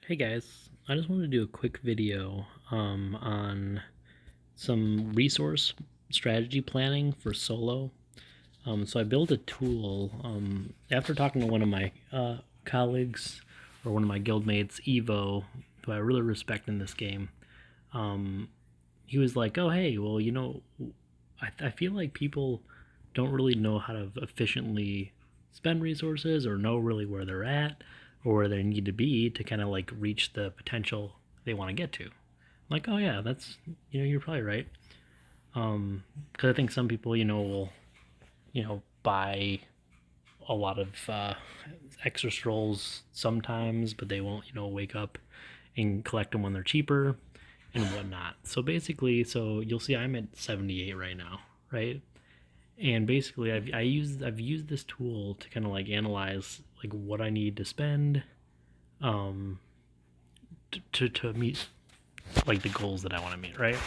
Hey guys, I just wanted to do a quick video on some resource strategy planning for solo. So I built a tool after talking to one of my colleagues or one of my guildmates, Evo, who I really respect in this game. Um, he was like, "Oh hey, well I feel like people don't really know how to efficiently spend resources or know really where they're at or where they need to be to kind of like reach the potential they want to get to." I'm like, oh yeah, that's you're probably right. Because I think some people will buy a lot of extra strolls sometimes, but they won't wake up and collect them when they're cheaper and whatnot. So basically, so you'll see I'm at 78 right now, right? And basically I've used this tool to kind of like analyze like what I need to spend um to meet like the goals that I want to meet, right?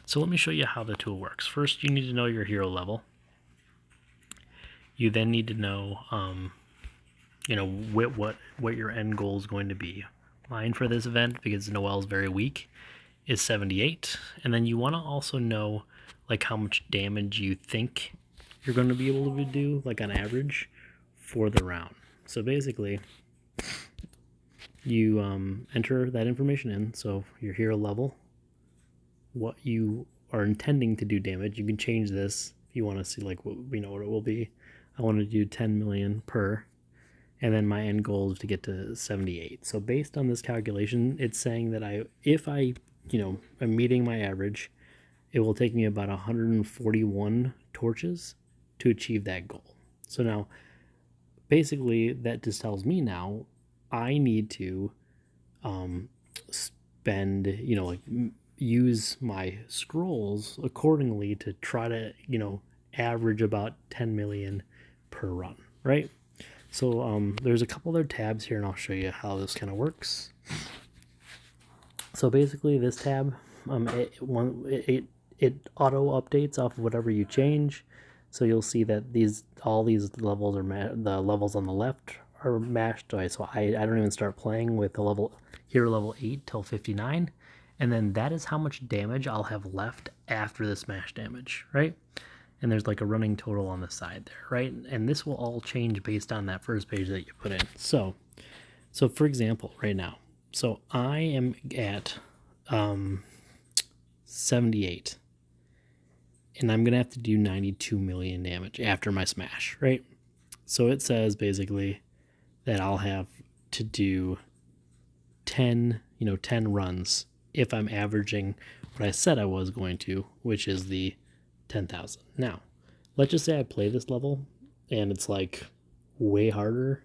So let me show you how the tool works. First, you need to know your hero level. You then need to know what your end goal is going to be. Mine for this event, because Noelle's very weak, is 78. And then you want to also know like how much damage you think you're going to be able to do, like on average, for the round. So basically, you enter that information in. So your hero level, what you are intending to do damage. You can change this if you want to see like what what it will be. I want to do 10 million per, and then my end goal is to get to 78. So based on this calculation, it's saying that if I am meeting my average, it will take me about 141 torches to achieve that goal. So now, basically, that just tells me now I need to spend, use my scrolls accordingly to try to, average about 10 million per run, right? So there's a couple other tabs here, and I'll show you how this kind of works. So basically, this tab, it auto updates off of whatever you change. So you'll see that all these levels are the levels on the left are mashed. So I don't even start playing with the level 8 till 59, and then that is how much damage I'll have left after the smash damage, right? And there's like a running total on the side there, right? And this will all change based on that first page that you put in. So for example, right now, so I am at 78, and I'm gonna have to do 92 million damage after my smash, right? So it says basically that I'll have to do 10 runs if I'm averaging what I said I was going to, which is the 10,000. Now, let's just say I play this level and it's like way harder,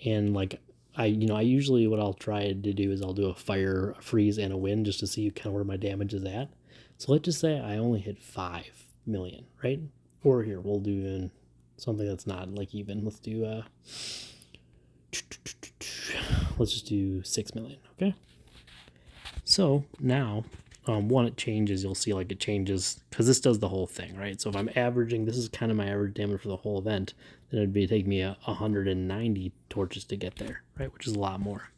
and like I usually what I'll try to do is I'll do a fire, a freeze, and a wind just to see kind of where my damage is at. So let's just say I only hit 5 million, right? Or here we'll do something that's not like even. Let's just do 6 million, okay? So now, one, it changes. You'll see like it changes because this does the whole thing, right? So if I'm averaging, this is kind of my average damage for the whole event, then it'd be take me 190 torches to get there, right? Which is a lot more.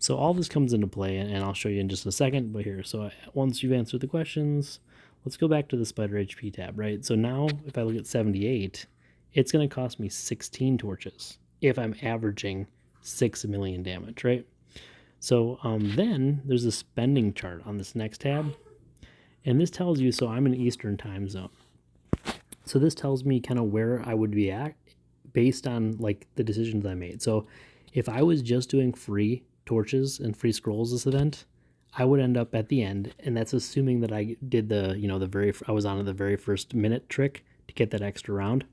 So all this comes into play, and I'll show you in just a second. But here, so once you've answered the questions, let's go back to the Spider HP tab, right? So now if I look at 78, it's going to cost me 16 torches if I'm averaging 6 million damage, right? So then there's a spending chart on this next tab, and this tells you, so I'm in Eastern time zone. So this tells me kind of where I would be at based on like the decisions I made. So if I was just doing free torches and free scrolls this event, I would end up at the end, and that's assuming that I did I was on the very first minute trick to get that extra round.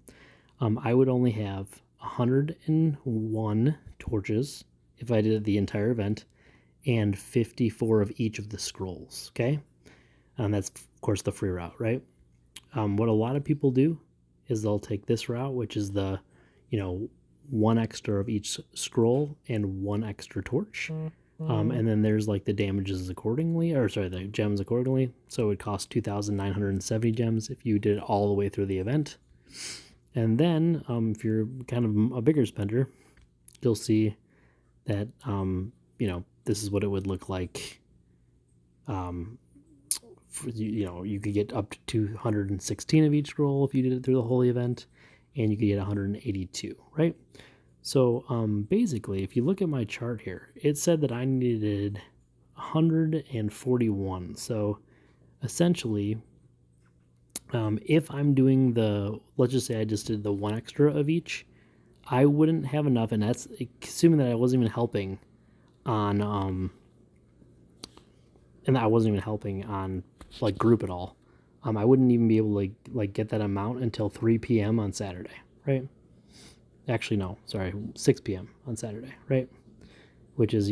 I would only have 101 torches if I did the entire event, and 54 of each of the scrolls, okay? And that's, of course, the free route, right? What a lot of people do is they'll take this route, which is the, one extra of each scroll and one extra torch. And then there's like the damages accordingly, or sorry, the gems accordingly. So it would cost 2,970 gems if you did it all the way through the event. And then if you're kind of a bigger spender, you'll see that, this is what it would look like. You could get up to 216 of each scroll if you did it through the holy event, and you could get 182, right? So basically, if you look at my chart here, it said that I needed 141. So essentially, if I'm doing let's just say I just did the one extra of each, I wouldn't have enough, and that's assuming that I wasn't even helping on like group at all. I wouldn't even be able to like get that amount until 3 p.m. on Saturday, right? Actually, no, sorry, 6 p.m. on Saturday, right? Which is,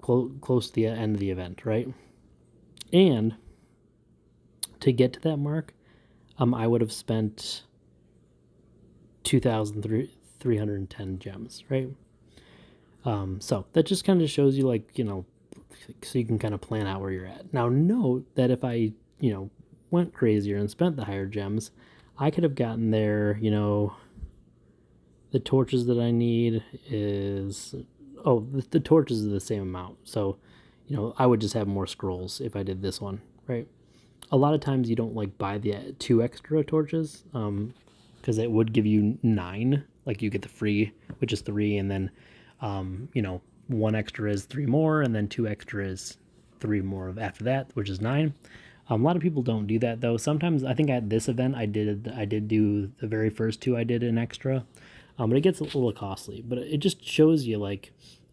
close to the end of the event, right? And to get to that mark, I would have spent 2,310 gems, right? So that just kind of shows you, so you can kind of plan out where you're at. Now, note that if I, went crazier and spent the higher gems, I could have gotten there, the torches that I need is, the torches are the same amount. So, I would just have more scrolls if I did this one, right? A lot of times you don't buy the 2 extra torches, because it would give you 9. Like you get the free, which is 3, and then, 1 extra is 3 more, and then 2 extra is 3 more after that, which is 9. A lot of people don't do that though. Sometimes I think at this event I did do the very first 2. I did an extra, but it gets a little costly. But it just shows you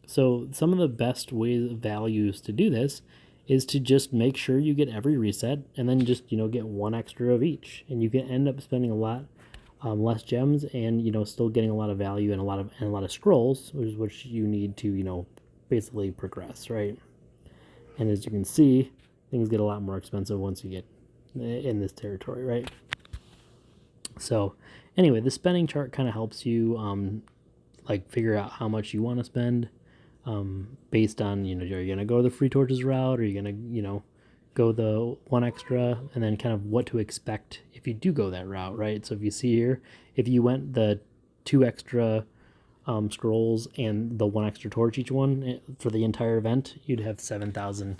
so some of the best values to do this is to just make sure you get every reset, and then just get 1 extra of each, and you can end up spending a lot less gems, and still getting a lot of value and a lot of scrolls, which you need to basically progress, right? And as you can see, things get a lot more expensive once you get in this territory, right? So anyway, the spending chart kind of helps you figure out how much you want to spend, based on are you gonna go the free torches route, or are you gonna go the 1 extra, and then kind of what to expect if you do go that route, right? So if you see here, if you went the 2 extra scrolls and the 1 extra torch each one for the entire event, you'd have 7,000.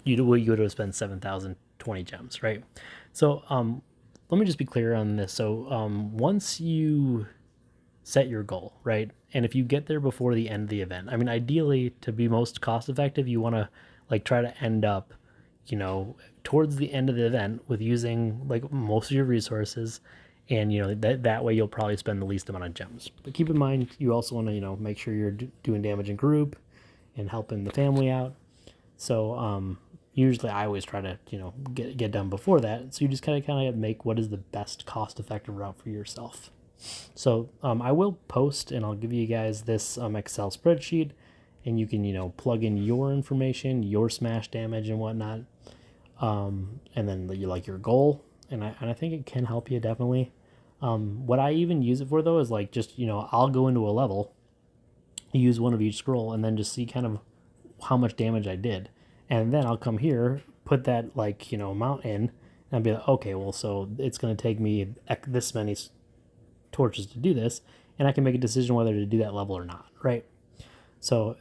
You would have spent 7,020 gems, right? So let me just be clear on this. So once you set your goal, right, and if you get there before the end of the event, I mean, ideally, to be most cost effective, you want to try to end up towards the end of the event with using most of your resources, and that way you'll probably spend the least amount of gems. But keep in mind, you also want to make sure you're doing damage in group and helping the family out. So usually I always try to get done before that. So you just kind of make what is the best cost effective route for yourself. So I will post, and I'll give you guys this Excel spreadsheet, and you can plug in your information, your smash damage and whatnot, and then your goal, and I think it can help you definitely. What I even use it for though is just I'll go into a level, use 1 of each scroll, and then just see kind of how much damage I did, and then I'll come here, put that amount in, and I'll be like, okay, well, so it's going to take me this many torches to do this, and I can make a decision whether to do that level or not, right? So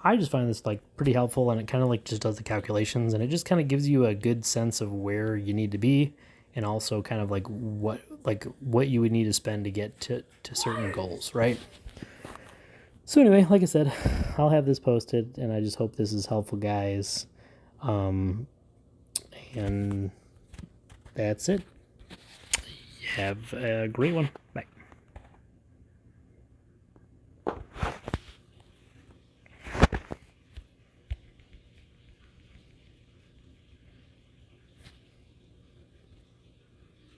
I just find this pretty helpful, and it kind of just does the calculations, and it just kind of gives you a good sense of where you need to be, and also kind of what you would need to spend to get to certain goals, right? So anyway, like I said, I'll have this posted, and I just hope this is helpful, guys. And that's it. Have a great one. Bye.